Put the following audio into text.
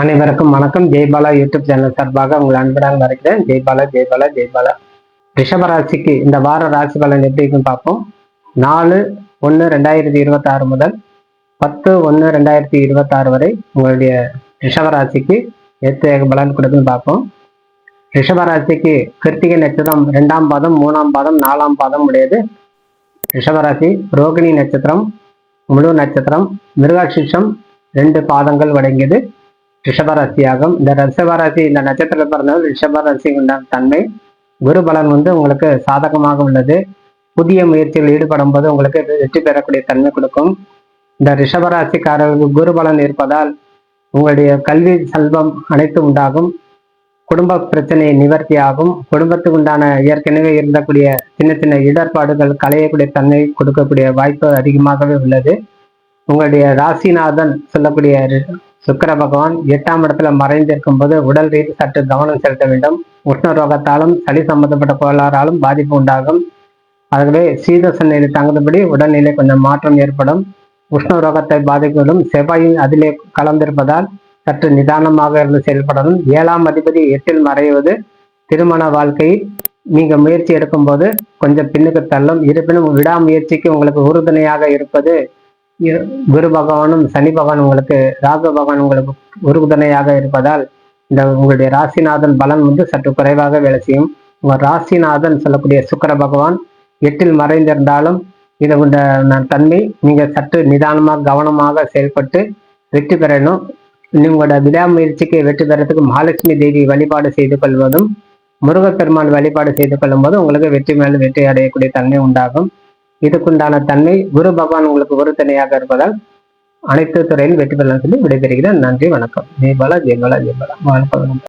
அனைவருக்கும் வணக்கம். Jaibala YouTube channel சார்பாக உங்கள் அன்புடன் வருகிறேன். ஜெய்பாலா ஜெய்பாலா ஜெய்பாலா. ரிஷபராசிக்கு இந்த வார ராசி பலன் எப்படி இருக்குன்னு பார்ப்போம். 4/1/2026 முதல் 10/1/2026 வரை உங்களுடைய ரிஷபராசிக்கு எத்தகைய பலன் கொடுக்குன்னு பார்ப்போம். ரிஷபராசிக்கு கிருத்திகை நட்சத்திரம் 2ஆம் பாதம், 3ஆம் பாதம், 4ஆம் பாதம் உடையது ரிஷபராசி. ரோகிணி நட்சத்திரம் முழு நட்சத்திரம், மிருகசீரிஷம் 2 பாதங்கள் அடங்கியது ரிஷபராசியாகும். இந்த ரிஷபராசி இந்த நட்சத்திரத்தில் பிறந்தவர்கள் ரிஷபராசி உண்டான தன்மை குரு பலன் உங்களுக்கு சாதகமாக உள்ளது. புதிய முயற்சிகள் ஈடுபடும் போது உங்களுக்கு வெற்றி பெறக்கூடிய தன்மை கொடுக்கும். இந்த ரிஷபராசிக்காரர்களுக்கு குரு பலன் இருப்பதால் உங்களுடைய கல்வி செல்வம் அனைத்து உண்டாகும். குடும்ப பிரச்சனை நிவர்த்தி ஆகும். குடும்பத்துக்கு உண்டான ஏற்கனவே இருந்தக்கூடிய சின்ன சின்ன இடர்பாடுகள் களையக்கூடிய தன்மை கொடுக்கக்கூடிய வாய்ப்பு அதிகமாகவே உள்ளது. உங்களுடைய ராசிநாதன் சொல்லக்கூடிய சுக்கிர பகவான் 8ஆம் இடத்துல மறைந்திருக்கும் போது உடல் ரீதி சற்று கவனம் செலுத்த வேண்டும். உஷ்ண ரோகத்தாலும் சளி சம்பந்தப்பட்ட கோளாறாலும் பாதிப்பு உண்டாகும். ஆகவே சீதோஷநிலை தகுந்தபடி உடல்நிலை கொஞ்சம் மாற்றம் ஏற்படும். உஷ்ண ரோகத்தை பாதிக்கும் செவ்வாயும் அதிலே கலந்திருப்பதால் சற்று நிதானமாக இருந்து செயல்படணும். 7ஆம் அதிபதி 8இல் மறைவது திருமண வாழ்க்கையில் நீங்க முயற்சி எடுக்கும் போது கொஞ்சம் பின்னுக்கு தள்ளும். இருப்பினும் விடாமுயற்சிக்கு உங்களுக்கு உறுதுணையாக இருப்பது குரு பகவானும் சனி பகவான் உங்களுக்கு ராகு பகவான் உங்களுக்கு உறுதுணையாக இருப்பதால் இந்த உங்களுடைய ராசிநாதன் பலன் சற்று குறைவாக வேலை செய்யும். உங்க ராசிநாதன் சொல்லக்கூடிய சுக்கிர பகவான் 8இல் மறைந்திருந்தாலும் இதை தன்மை நீங்க சற்று நிதானமாக கவனமாக செயல்பட்டு வெற்றி பெறணும். உங்களோட விடாமுயற்சிக்கு வெற்றி பெறத்துக்கு மகாலட்சுமி தேவி வழிபாடு செய்து கொள்வதும் முருகப்பெருமான் வழிபாடு செய்து கொள்ளும் போது உங்களுக்கு வெற்றி மேல் வெற்றி அடையக்கூடிய தன்மை உண்டாகும். இதுக்குண்டான தன்மை குரு பகவான் உங்களுக்கு உறுதுணையாக இருப்பதால் அனைத்து துறையிலும் வெற்றி பெறலாம் சொல்லி விடைபெறுகிறேன். நன்றி, வணக்கம். ஜெய்பாலா ஜெய்பாலா ஜெய்பாலா.